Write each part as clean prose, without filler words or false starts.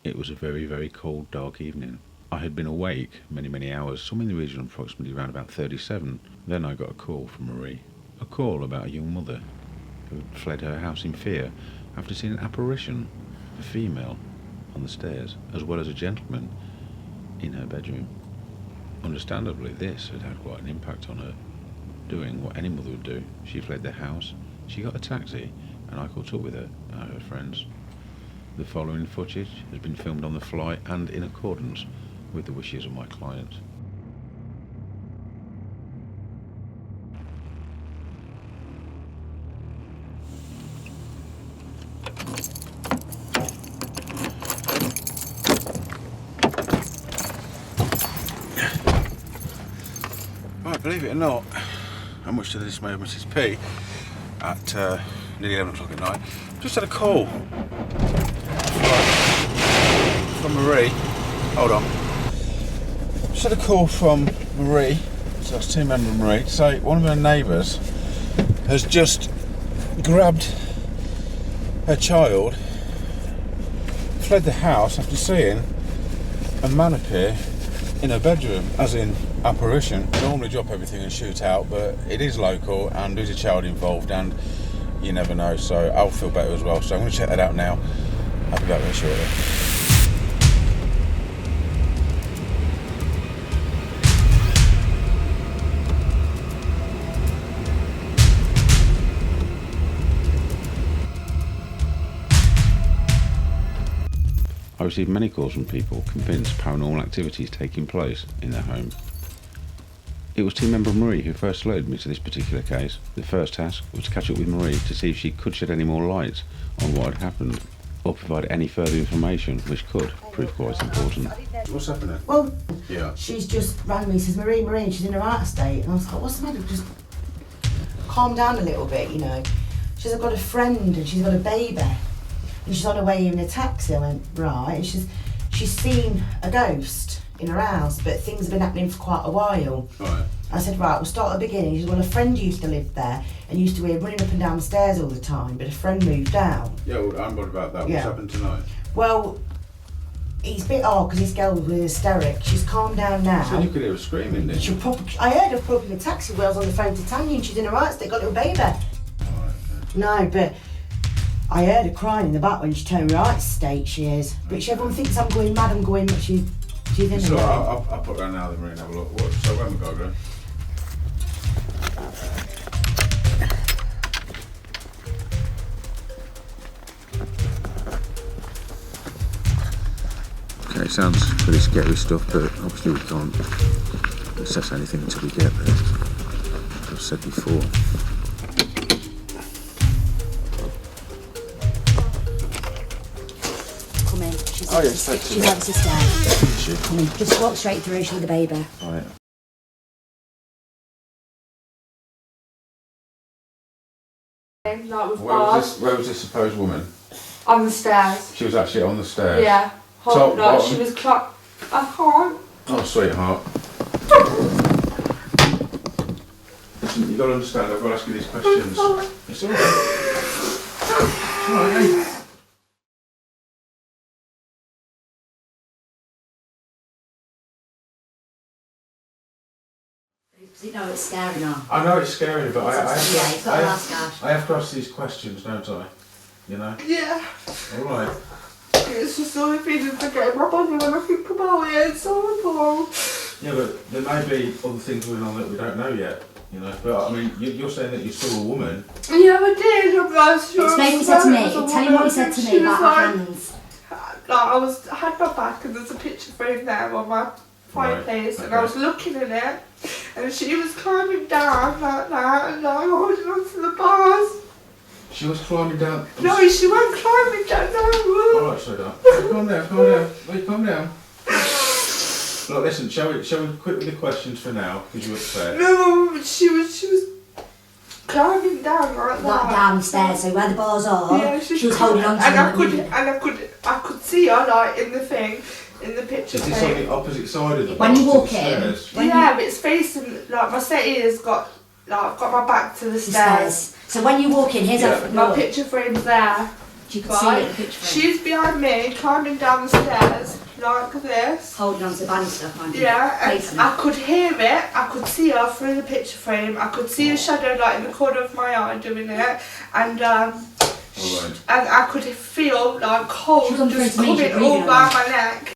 It was a very, very cold, dark evening. I had been awake many hours, some in the region of approximately around about 37. Then I got a call from Marie. A call about a young mother who had fled her house in fear after seeing an apparition, a female, on the stairs, as well as a gentleman in her bedroom. Understandably, this had had quite an impact on her, doing what any mother would do. She fled the house, she got a taxi, and I caught up with her and her friends. The following footage has been filmed on the fly and in accordance with the wishes of my client. Right, believe it or not, and much to the dismay of Mrs. P, at nearly 11 o'clock at night, just had a call from Marie. Hold on. Just had a call from Marie, so that's team member Marie, to say one of her neighbours has just grabbed her child, fled the house after seeing a man appear in her bedroom, as in apparition. Normally drop everything and shoot out, but it is local and there's a child involved and you never know, so I'll feel better as well. So I'm going to check that out now. I'll be back very shortly. I received many calls from people convinced paranormal activity is taking place in their home. It was team member Marie who first alerted me to this particular case. The first task was to catch up with Marie to see if she could shed any more light on what had happened, or provide any further information which could prove quite important. What's happening? Well, yeah, she's just rang me, says Marie, and she's in her heart state. And I was like, what's the matter? Just calm down a little bit, you know. She says, I've got a friend and she's got a baby. And she's on her way in a taxi. I went, right. And she's seen a ghost in her house, but things have been happening for quite a while. right. I said, right, we'll start at the beginning. She said, well, a friend used to live there and used to hear running up and down the stairs all the time, but a friend moved out. Yeah, well, I'm worried about that. Yeah. What's happened tonight? Well, it's a bit odd because this girl was hysteric. She's calmed down now. So you could hear her screaming, didn't you? I heard her probably in the taxi where I was on the phone to Tanya and she's in her right state, got a little baby. Right, No, but I heard her crying in the back when she turned her right state, she is. But everyone thinks I'm going mad, but she's in so her. I'll put her now then, Marie, and have a look. What? So when we go, Greg? Okay, sounds pretty scary stuff, but obviously we can't assess anything until we get there. As I've said before. Come in. She's yes, on the stairs. Come in. Just walk straight through, she's with the baby. Right. Where was this supposed woman? On the stairs. She was actually on the stairs? Yeah. Top, no, bottom? she was I can't. Oh, sweetheart. Listen, you've got to understand, I've got to ask you these questions. Sorry. It's alright. It's alright. No, it's scary now. I know it's scary, but I have to ask these questions, don't I? You know? Yeah. Alright. It's just so feeling forgetting my body when I think about it. It's so horrible. Yeah, but there may be other things going on that we don't know yet. You know, but I mean, you're saying that you saw a woman. Yeah, I did. Explain what he said to me. Tell him what he said to me about her hands. I had my back and there's a picture frame there on my fireplace, Right, and I was looking at it, and she was climbing down like that, and I was holding on to the bars. She was climbing down. No, she wasn't climbing down. No. Alright, sweetheart. Calm down. Wait, calm down. Look, listen, shall we quit with the questions for now, because you're upset? No, she was climbing down like that. Not down the stairs, so where the bars are, Yeah, she was holding on to them. I could see her like in the thing, in the picture. Is this on the opposite side of the When you box, walk the in, stairs? Yeah, but it's facing, like my settee has got, like I've got my back to the stairs. So when you walk in, here's Yeah. My picture frame's there. You can see it in the picture frame. She's behind me, climbing down the stairs like this. Holding on to the banister, mind you. Yeah, and Facing I could hear it. I could see her through the picture frame. I could see a shadow like in the corner of my eye doing it, and and I could feel like cold just coming all down my neck.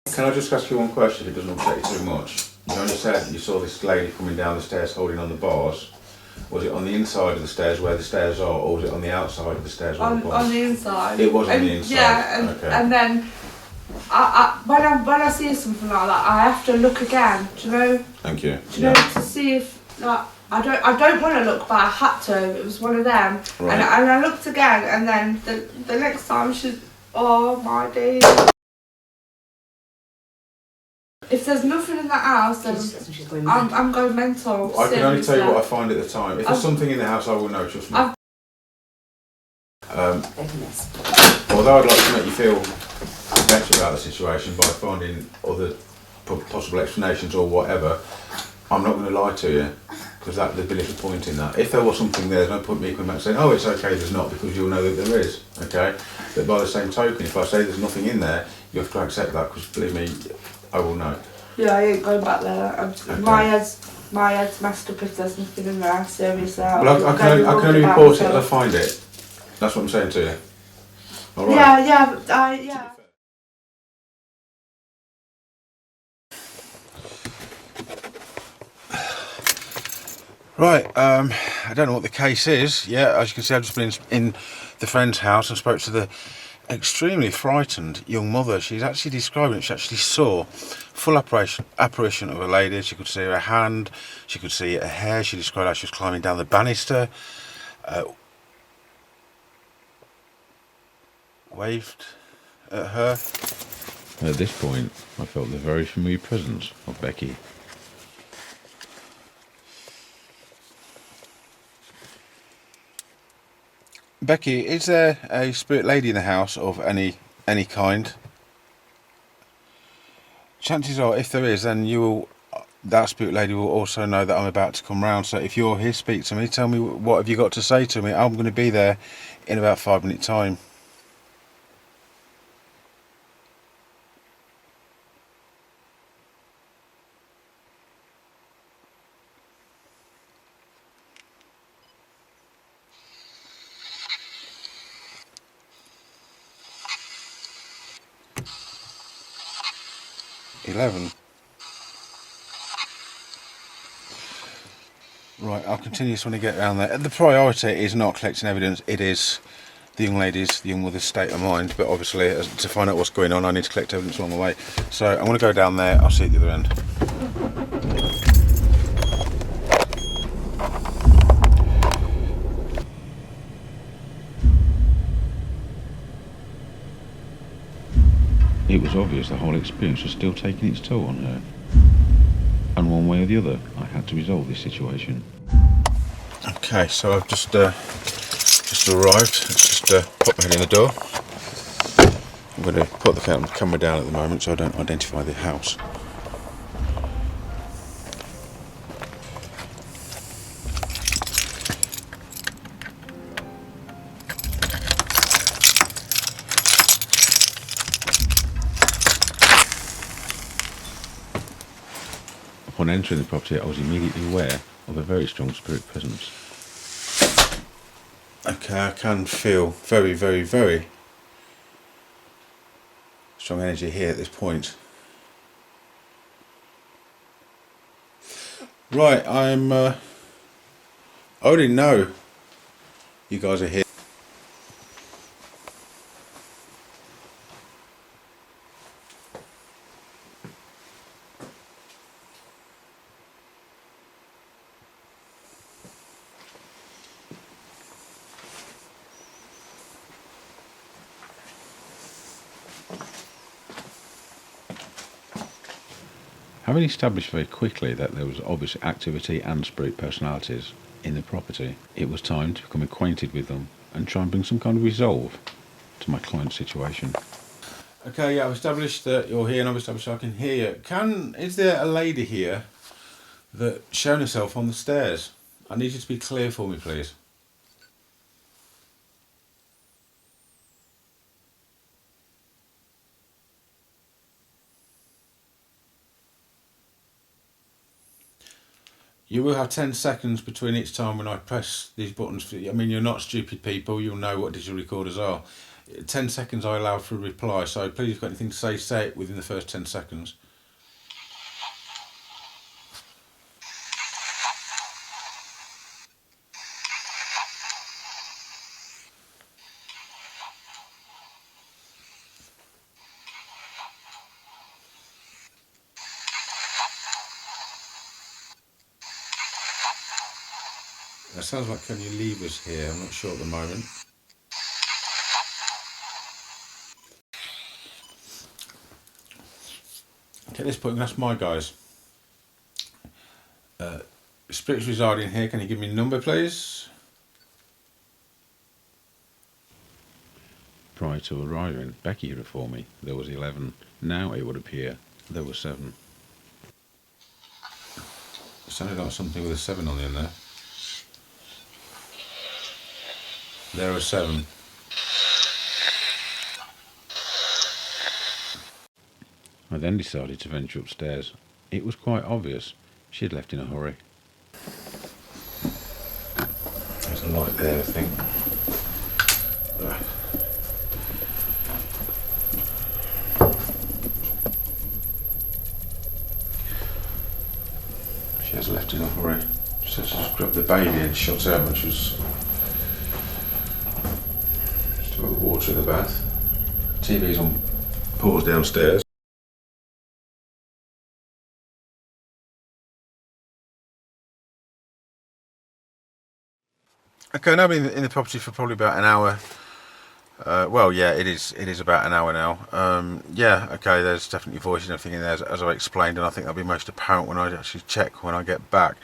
Can I just ask you one question if it doesn't upset you too much? You only said that you saw this lady coming down the stairs holding on the bars. Was it on the inside of the stairs where the stairs are, or was it on the outside of the stairs where the bars? On the inside. It was on the inside. Yeah, and then when I see something like that, I have to look again. Do you know? Thank you. Do you know, to see if like I don't want to look, but I had to. It was one of them, Right. and I looked again, and then the next time she's, oh my days. If there's nothing in that house, then I'm going mental. I can only tell you what I find at the time. If there's something in the house, I will know, trust me. Although I'd like to make you feel better about the situation by finding other possible explanations or whatever, I'm not going to lie to you, because there'd be little point in that. If there was something there, there's no point me coming back saying, oh, it's okay, there's not, because you'll know that there is, okay? But by the same token, if I say there's nothing in there, you have to accept that, because believe me, I will know. Yeah, I ain't going back there. Okay. My head's messed up if there's nothing in there, seriously. Well, I can only report it as I find it. That's what I'm saying to you. All right? Yeah. Right, I don't know what the case is. Yeah, as you can see, I've just been in the friend's house and spoke to the extremely frightened young mother. She's actually describing it. She actually saw full apparition of a lady. She could see her hand, she could see her hair. She described how she was climbing down the banister, waved at her. At this point, I felt the very familiar presence of Becky. Becky, is there a spirit lady in the house of any kind? Chances are, if there is, then that spirit lady will also know that I'm about to come round. So if you're here, speak to me. Tell me what have you got to say to me. I'm going to be there in about 5 minutes time. Right, I'll continue this when I get around there. The priority is not collecting evidence, it is the young mother's state of mind, but obviously to find out what's going on I need to collect evidence along the way. So I'm going to go down there, I'll see you at the other end. It was obvious the whole experience was still taking its toll on her. And one way or the other, I had to resolve this situation. Okay, so I've just arrived. Let's just pop my head in the door. I'm going to put the camera down at the moment so I don't identify the house. Upon entering the property, I was immediately aware of a very strong spirit presence. Okay, I can feel very, very, very strong energy here at this point. Right, I already know you guys are here. Having established very quickly that there was obvious activity and spirit personalities in the property, it was time to become acquainted with them and try and bring some kind of resolve to my client's situation. Okay, yeah, I've established that you're here and I've established I can hear you. Is there a lady here that shown herself on the stairs? I need you to be clear for me, please. You will have 10 seconds between each time when I press these buttons. I mean, you're not stupid people, you'll know what digital recorders are. 10 seconds I allow for a reply, so please if you've got anything to say it within the first 10 seconds. That sounds like can you leave us here? I'm not sure at the moment. Okay, at this point, that's my guys. Spirits residing here, can you give me a number, please? Prior to arriving, Becky had informed me there was 11. Now it would appear there were 7. It sounded like something with a 7 on the end there. There are 7. I then decided to venture upstairs. It was quite obvious she had left in a hurry. There's a light there, I think. She has left in a hurry. She said she just grabbed the baby and shut out when she was still got the water in the bath. TV's on pause downstairs. Okay, now I've been in the property for probably about an hour. Well, yeah, it is about an hour now. Yeah, okay, there's definitely voices and everything in there, as I've explained, and I think that'll be most apparent when I actually check when I get back.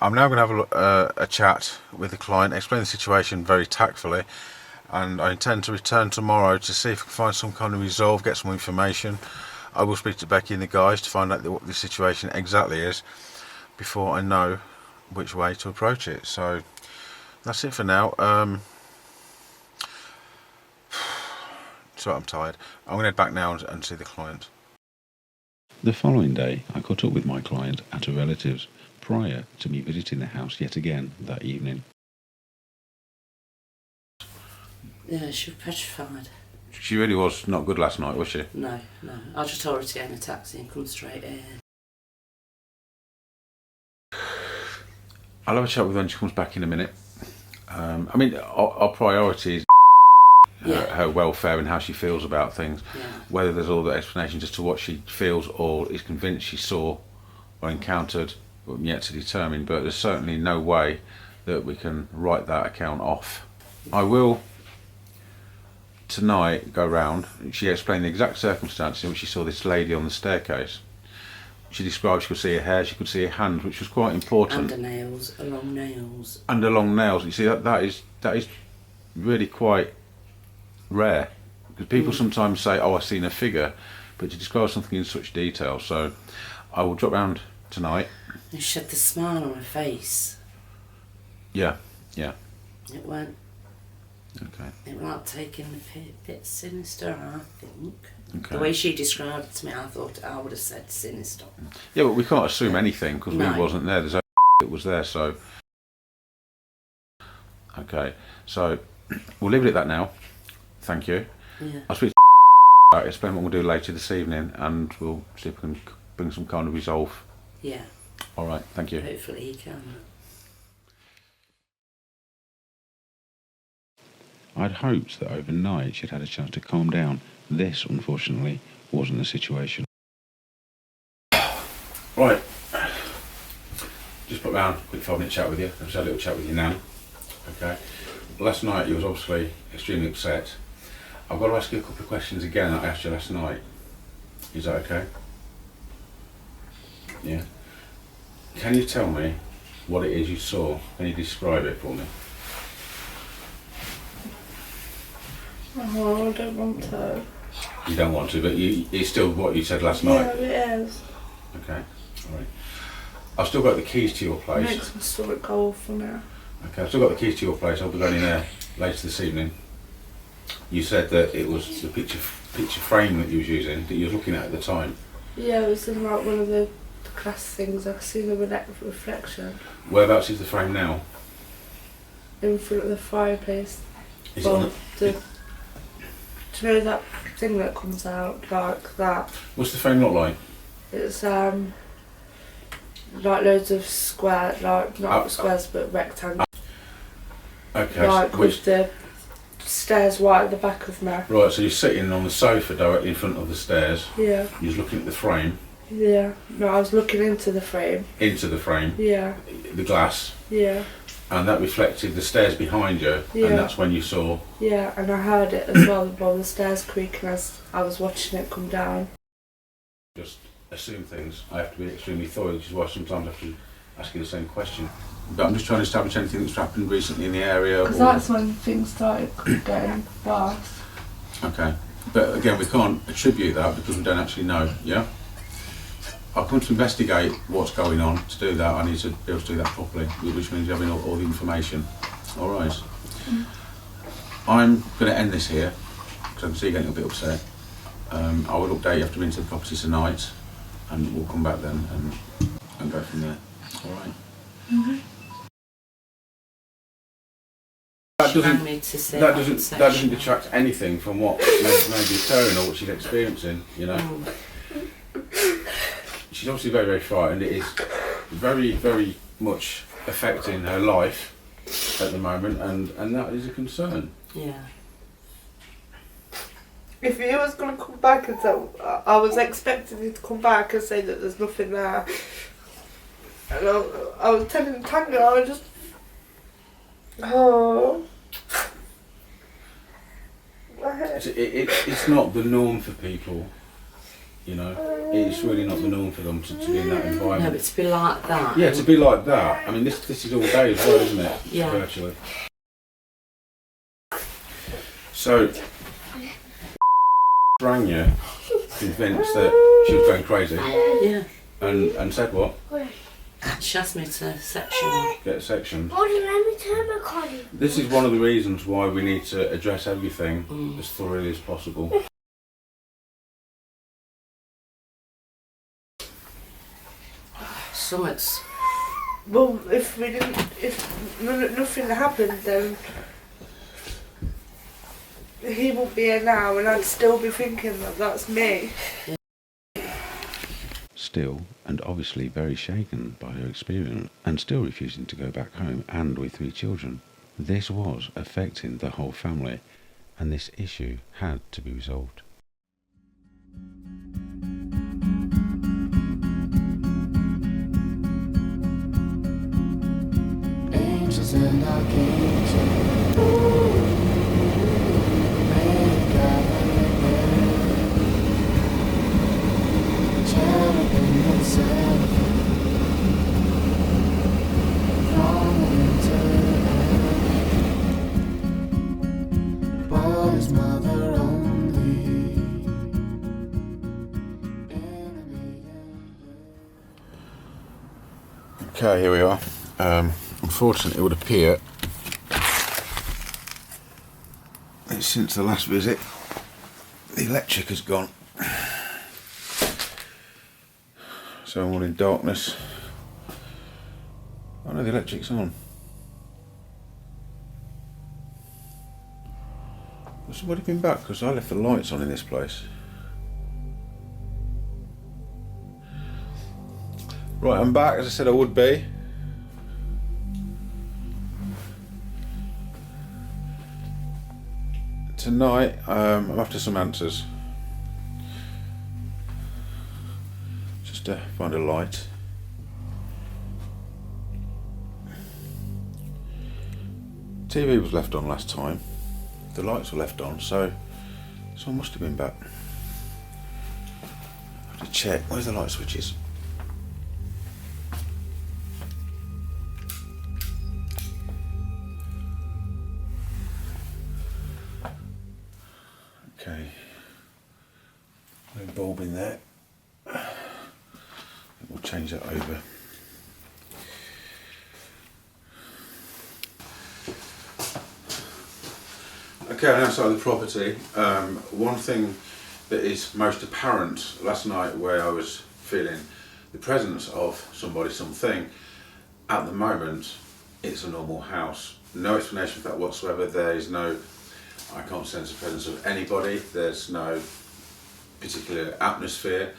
I'm now going to have a chat with the client, explain the situation very tactfully, and I intend to return tomorrow to see if I can find some kind of resolve, get some information. I will speak to Becky and the guys to find out what the situation exactly is before I know which way to approach it. So that's it for now. So I'm tired. I'm going to head back now and see the client. The following day, I caught up with my client at a relative's prior to me visiting the house yet again that evening. Yeah, she was petrified. She really was not good last night, was she? No. I just told her to get in a taxi and come straight in. I'll have a chat with her when she comes back in a minute. I mean, our priority is her welfare and how she feels about things. Yeah. Whether there's all the explanations as to what she feels or is convinced she saw or encountered, I'm yet to determine, but there's certainly no way that we can write that account off. I will tonight go round. She explained the exact circumstances in which she saw this lady on the staircase. She described she could see her hair, she could see her hand, which was quite important. And her nails, her long nails. And her long nails. You see, that is really quite rare. Because people sometimes say, oh, I've seen a figure, but to describe something in such detail. So I will drop round tonight. And she had the smile on her face. Yeah. It went. Okay. It went like taking a bit sinister, I think. Okay. The way she described it to me, I thought I would have said sinister. Yeah, but we can't assume anything because we wasn't there. There's no that was there, so. Okay, so we'll leave it at that now. Thank you. Yeah. I'll speak to explain what we'll do later this evening, and we'll see if we can bring some kind of resolve. Yeah. All right. Thank you. Hopefully he can. I'd hoped that overnight she'd had a chance to calm down. This, unfortunately, wasn't the situation. Right. Just put round a quick 5-minute chat with you. I've just had a little chat with you now. Okay. Last night you was obviously extremely upset. I've got to ask you a couple of questions again that I asked you last night. Is that okay? Yeah. Can you tell me what it is you saw? Can you describe it for me? Oh, I don't want to. You don't want to, but it's still what you said last night? Yeah, it is. Okay, alright. I've still got the keys to your place. Makes my stomach go for now. Okay, I've still got the keys to your place. I'll be going in there later this evening. You said that it was the picture frame that you was using, that you was looking at the time. Yeah, it was in like one of the the glass things. I can see the reflection Whereabouts is the frame now? in front of the fireplace. Is it on Well, do you know that thing that comes out like that? What's the frame look like? It's like loads of square, like not squares but rectangles. Okay. Like so with the stairs right at the back of me. right, so you're sitting on the sofa directly in front of the stairs. Yeah. You're looking at the frame. Yeah. No, I was looking into the frame. Into the frame. Yeah. The glass. Yeah. And that reflected the stairs behind you. Yeah. And that's when you saw. Yeah, and I heard it as well while the stairs creaking as I was watching it come down. Just assume things. I have to be extremely thorough, which is why sometimes I have to ask you the same question. But I'm just trying to establish anything that's happened recently in the area. Because that's when things started getting worse. Okay. But again, we can't attribute that because we don't actually know, yeah? I've come to investigate what's going on. To do that, I need to be able to do that properly, which means having all the information. All right. I'm going to end this here because I can see you getting a bit upset. I will update you after being to the property tonight, and we'll come back then and go from there. All right. Mm-hmm. That doesn't detract anything from what may be occurring or what she's experiencing. You know. She's obviously very, very frightened. It is very, very much affecting her life at the moment, and that is a concern. Yeah. If he was going to come back and say, I was expecting him to come back and say that there's nothing there. And I was telling Tanya, I was just, oh. It's not the norm for people, you know. It's really not the norm for them to be in that environment. No, but to be like that. Yeah, to be like that. I mean, this is all day as well, isn't it? Yeah. Virtually. So, rang you, convinced that she was going crazy. Yeah. And said what? She asked me to section. Get a section. Hold on, let me turn my recording. This is one of the reasons why we need to address everything as thoroughly as possible. Summits. Well, if nothing happened, then he won't be here now, and I'd still be thinking that that's me. Still, and obviously very shaken by her experience, and still refusing to go back home, and with 3 children. This was affecting the whole family, and this issue had to be resolved. Angels and archangels, may cherubim and seraphim, from winter but his mother only. Okay, here we are. Unfortunately, it would appear that since the last visit, the electric has gone. So I'm all in darkness. Oh no, the electric's on. Has somebody been back? Because I left the lights on in this place. Right, I'm back as I said I would be. Tonight, I'm after some answers. Just to find a light. TV was left on last time. The lights were left on, so someone must have been back. I have to check. Where's the light switches? Okay, no bulb in there. We'll change that over. Okay, outside of the property, one thing that is most apparent last night where I was feeling the presence of somebody, something. At the moment, it's a normal house. No explanation for that whatsoever. There is no, I can't sense the presence of anybody. There's no particular atmosphere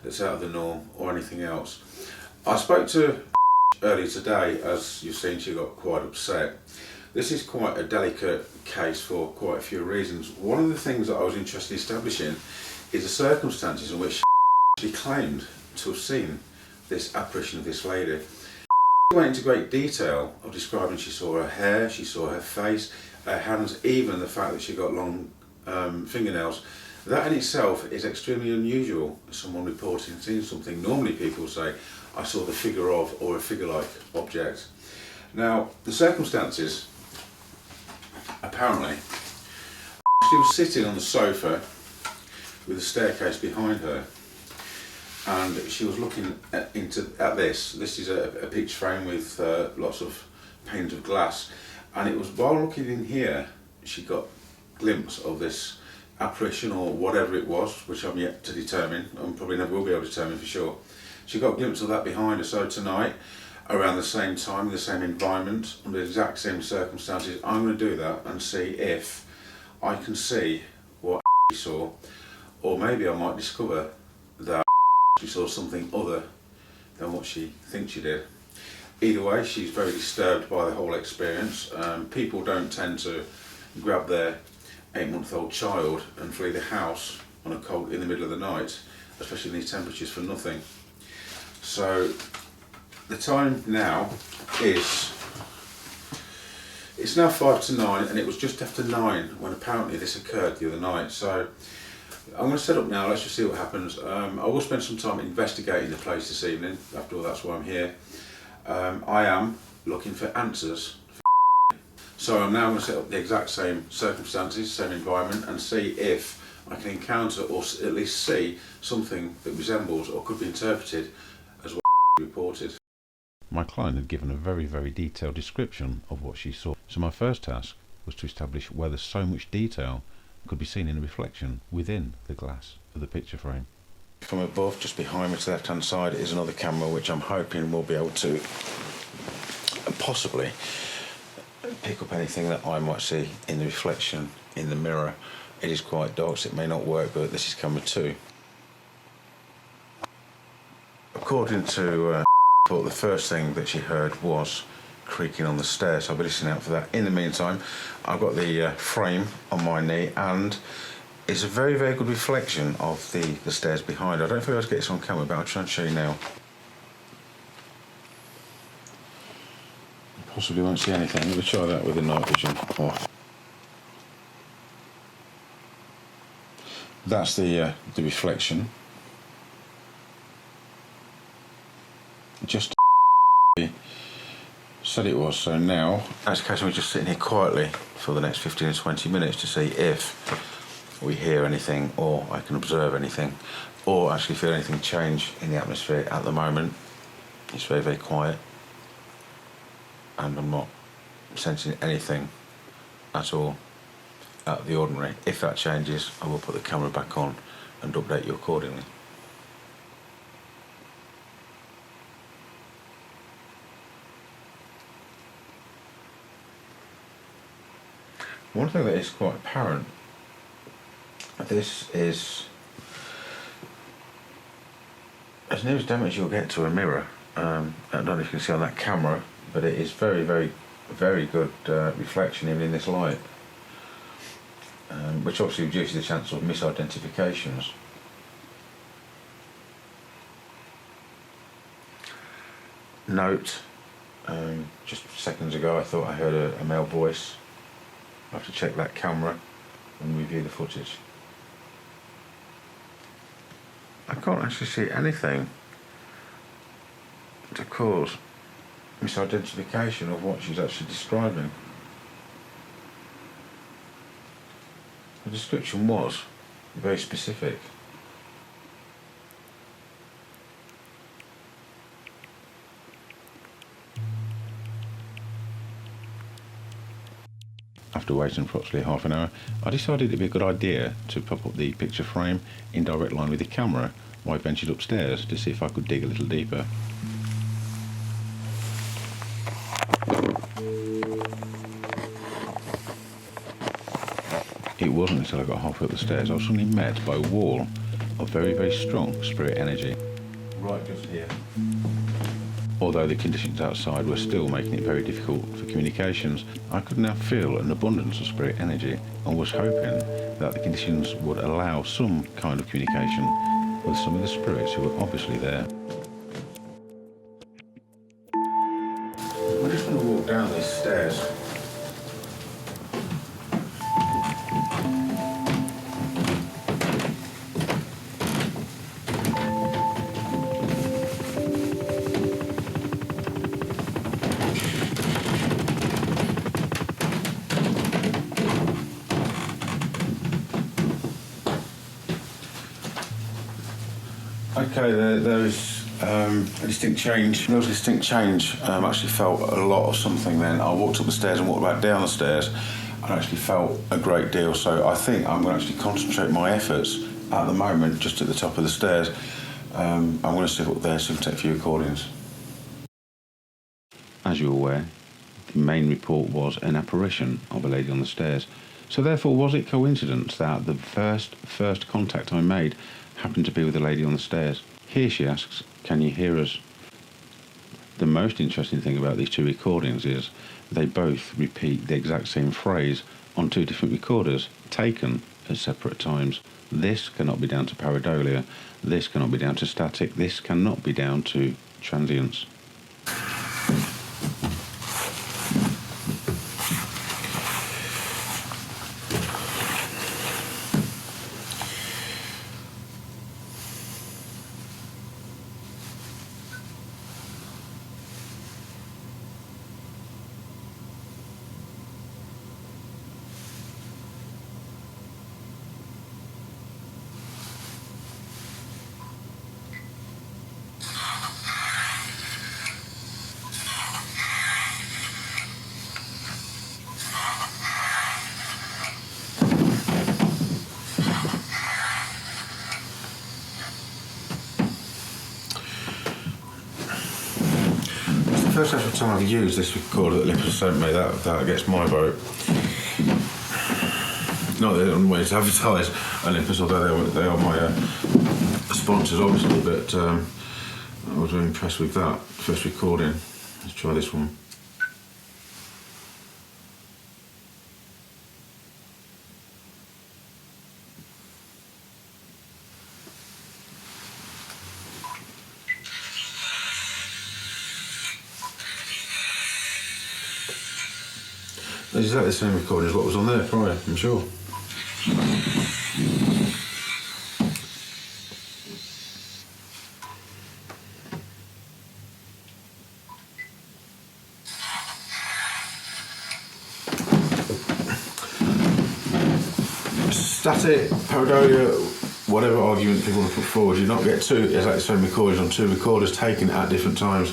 that's out of the norm or anything else. I spoke to earlier today. As you've seen, she got quite upset. This is quite a delicate case for quite a few reasons. One of the things that I was interested in establishing is the circumstances in which she claimed to have seen this apparition of this lady. She went into great detail of describing she saw her hair, she saw her face, her hands, even the fact that she got long fingernails. That in itself is extremely unusual, someone reporting seeing something. Normally people say, I saw the figure of or a figure-like object. Now, the circumstances, apparently, she was sitting on the sofa with a staircase behind her, and she was looking at this. This is a picture frame with lots of panes of glass, and it was while looking in here she got a glimpse of this apparition or whatever it was, which I'm yet to determine, and probably never will be able to determine for sure. She got a glimpse of that behind her. So tonight, around the same time, in the same environment, under the exact same circumstances, I'm going to do that and see if I can see what she saw, or maybe I might discover that she saw something other than what she thinks she did. Either way, she's very disturbed by the whole experience. People don't tend to grab their 8-month-old child and flee the house on a cold in the middle of the night, especially in these temperatures, for nothing. So the time now is, it's now 5 to 9, and it was just after 9 when apparently this occurred the other night. So I'm going to set up now. Let's just see what happens. I will spend some time investigating the place this evening. After all, that's why I'm here. I am looking for answers. So I'm now going to set up the exact same circumstances, same environment, and see if I can encounter or at least see something that resembles or could be interpreted as what reported. My client had given a very, very detailed description of what she saw. So my first task was to establish whether so much detail could be seen in a reflection within the glass of the picture frame. From above, just behind me to the left hand side, is another camera which I'm hoping will be able to possibly pick up anything that I might see in the reflection in the mirror. It is quite dark, so it may not work, but this is camera 2. According to the first thing that she heard was creaking on the stairs, so I'll be listening out for that. In the meantime, I've got the frame on my knee, and it's a very, very good reflection of the stairs behind. I don't know if I'll be able to get this on camera, but I'll try and show you now. Possibly won't see anything. I'm going to try that with the night vision off. That's the reflection. Just said it was. So now, that's the case, we're just sitting here quietly for the next 15 or 20 minutes to see if we hear anything, or I can observe anything, or actually feel anything change in the atmosphere. At the moment, it's very, very quiet, and I'm not sensing anything at all out of the ordinary. If that changes, I will put the camera back on and update you accordingly. One thing that is quite apparent, this is as near as damage you'll get to a mirror. I don't know if you can see on that camera, but it is very, very, very good reflection even in this light, which obviously reduces the chance of misidentifications. Note, just seconds ago I thought I heard a male voice. I have to check that camera and review the footage. I can't actually see anything to cause misidentification of what she's actually describing. The description was very specific. I've after waiting approximately half an hour, I decided it'd be a good idea to pop up the picture frame in direct line with the camera while I ventured upstairs to see if I could dig a little deeper. It wasn't until I got halfway up the stairs I was suddenly met by a wall of very, very strong spirit energy. Right just here. Although the conditions outside were still making it very difficult for communications, I could now feel an abundance of spirit energy and was hoping that the conditions would allow some kind of communication with some of the spirits who were obviously there. We're just going to walk down these stairs. Okay, there is a distinct change. There was a distinct change. I actually felt a lot of something then. I walked up the stairs and walked back down the stairs and actually felt a great deal. So I think I'm going to actually concentrate my efforts at the moment just at the top of the stairs. I'm going to sit up there so I can take a few recordings. As you're aware, the main report was an apparition of a lady on the stairs. So therefore, was it coincidence that the first contact I made happened to be with a lady on the stairs? Here she asks, "Can you hear us?" The most interesting thing about these two recordings is they both repeat the exact same phrase on two different recorders, taken at separate times. This cannot be down to pareidolia, this cannot be down to static, this cannot be down to transience. First actual time I've used this recorder that Olympus sent me, that gets my vote. Not that I'm way to advertise Olympus, although they are my sponsors obviously, but I was very impressed with that first recording. Let's try this one. It's exactly the same recording as what was on there prior, I'm sure. Static, pareidolia, whatever argument people want to put forward, you not get two exactly the same recordings on two recorders taken at different times,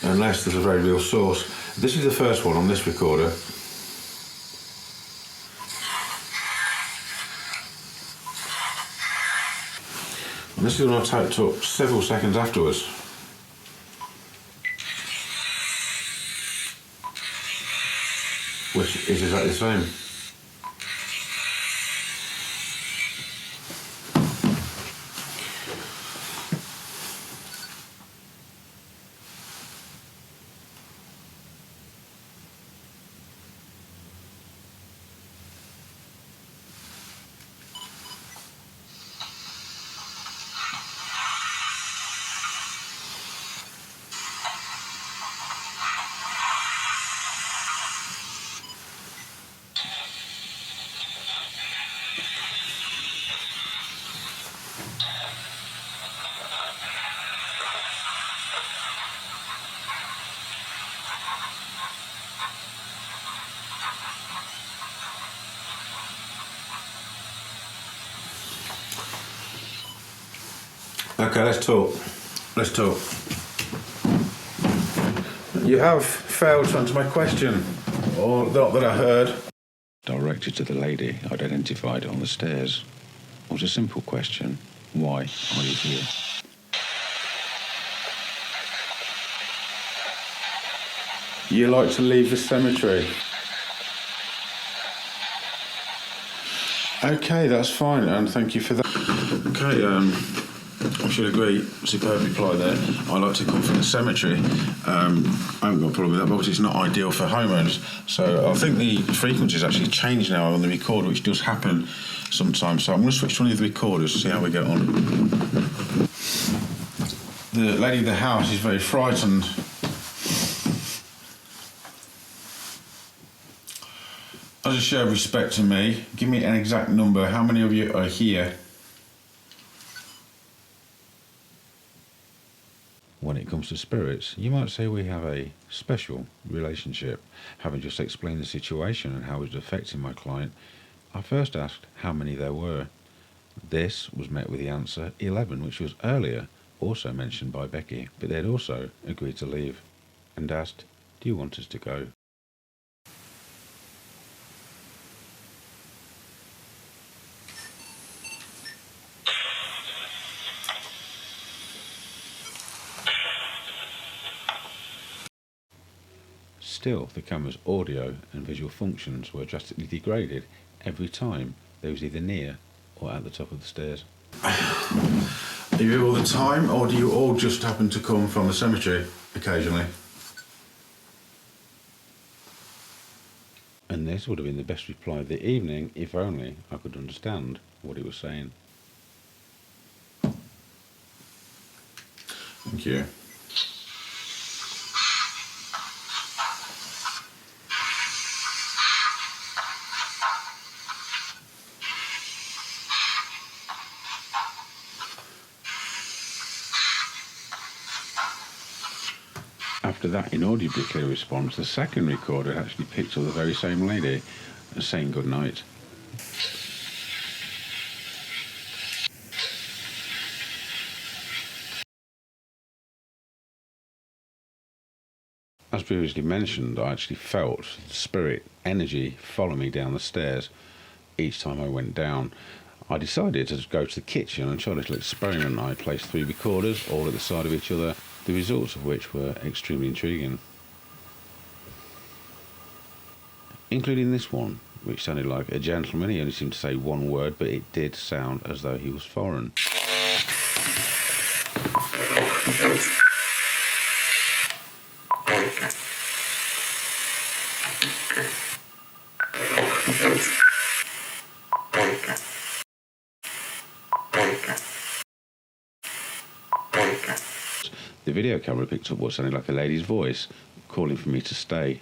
unless there's a very real source. This is the first one on this recorder. And this is one I typed up several seconds afterwards. Which is exactly the same. Okay, let's talk. You have failed to answer my question. or not that I heard. Directed to the lady I'd identified on the stairs was a simple question. Why are you here? You like to leave the cemetery? Okay, that's fine, and thank you for that. Okay, I should agree, superb reply there. I like to come from the cemetery. I haven't got a problem with that, but obviously it's not ideal for homeowners. So I think the frequency's actually changed now on the recorder, which does happen sometimes. So I'm going to switch to one of the recorders to see how we get on. The lady of the house is very frightened. As a show of respect to me, give me an exact number. How many of you are here? When it comes to spirits, you might say we have a special relationship. Having just explained the situation and how it was affecting my client, I first asked how many there were. This was met with the answer 11, which was earlier also mentioned by Becky, but they had also agreed to leave and asked, do you want us to go? Still, the camera's audio and visual functions were drastically degraded every time they was either near or at the top of the stairs. Are you here all the time, or do you all just happen to come from the cemetery occasionally? And this would have been the best reply of the evening if only I could understand what he was saying. Thank you. After that inaudibly clear response, the second recorder actually picked up the very same lady saying good night. As previously mentioned, I actually felt the spirit energy follow me down the stairs each time I went down. I decided to go to the kitchen and try a little experiment. I placed 3 recorders all at the side of each other, the results of which were extremely intriguing. Including this one, which sounded like a gentleman. He only seemed to say one word, but it did sound as though he was foreign. The video camera picked up what sounded like a lady's voice calling for me to stay.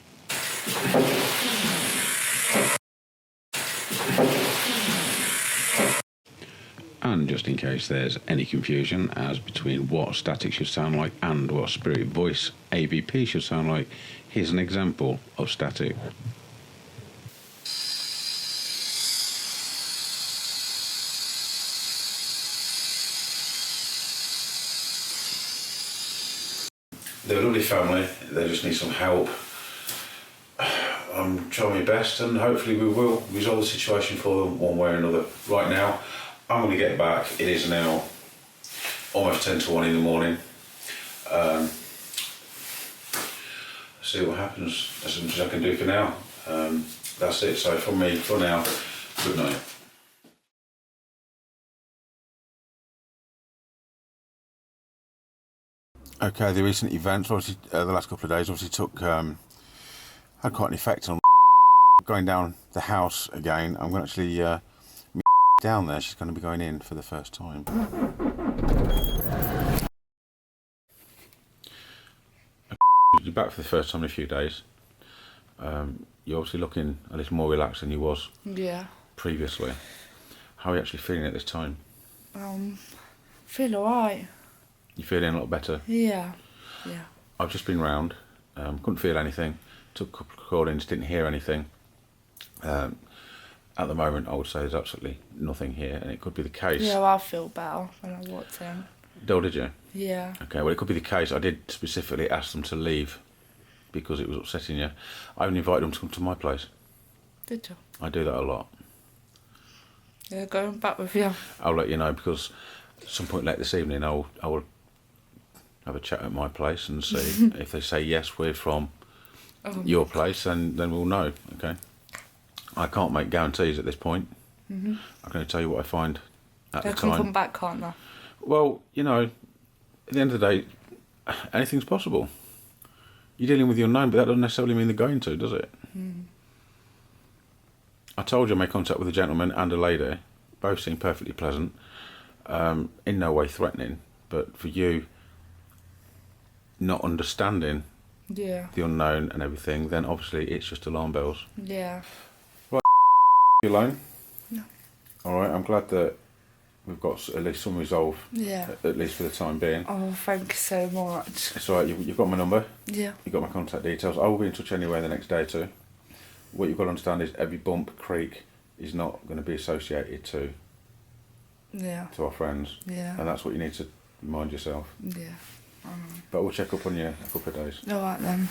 And just in case there's any confusion as between what static should sound like and what spirit voice AVP should sound like, here's an example of static. They're a lovely family, they just need some help. I'm trying my best and hopefully we will resolve the situation for them one way or another. Right now, I'm going to get back. It is now almost 10 to 1 in the morning. See what happens, as much as I can do for now. That's it, so from me, for now, good night. Okay, the recent events, obviously, the last couple of days, obviously had quite an effect on going down the house again. I'm going to actually meet down there. She's going to be going in for the first time. You're back for the first time in a few days. You're obviously looking a little more relaxed than you was previously. How are you actually feeling at this time? Feel alright. You feeling a lot better? Yeah. I've just been round, couldn't feel anything, took a couple of call-ins, didn't hear anything. At the moment, I would say there's absolutely nothing here, and it could be the case. Yeah, well, I feel better when I walked in. Oh, did you? Yeah. Okay, well, it could be the case. I did specifically ask them to leave because it was upsetting you, I even invited them to come to my place. Did you? I do that a lot. Yeah, going back with you. I'll let you know, because at some point late this evening I will have a chat at my place and see if they say yes, we're from your place, and then we'll know. Okay. I can't make guarantees at this point. I can only tell you what I find at They the can time. come back, can't they? Well, you know, at the end of the day, anything's possible. You're dealing with the unknown, but that doesn't necessarily mean they're going to, does it? I told you I made contact with a gentleman and a lady. Both seemed perfectly pleasant. In no way threatening, but for you not understanding Yeah. the unknown and everything, then obviously it's just alarm bells. Yeah. You alone? No. Alright, I'm glad that we've got at least some resolve, Yeah. at least for the time being. Oh, thank you so much. It's alright, you've got my number, Yeah. you've got my contact details. I will be in touch anyway in the next day or two. What you've got to understand is every bump, creak is not going to be associated to Yeah. our friends. Yeah. And that's what you need to remind yourself. Yeah. But we'll check up on you in a couple of days. All right then.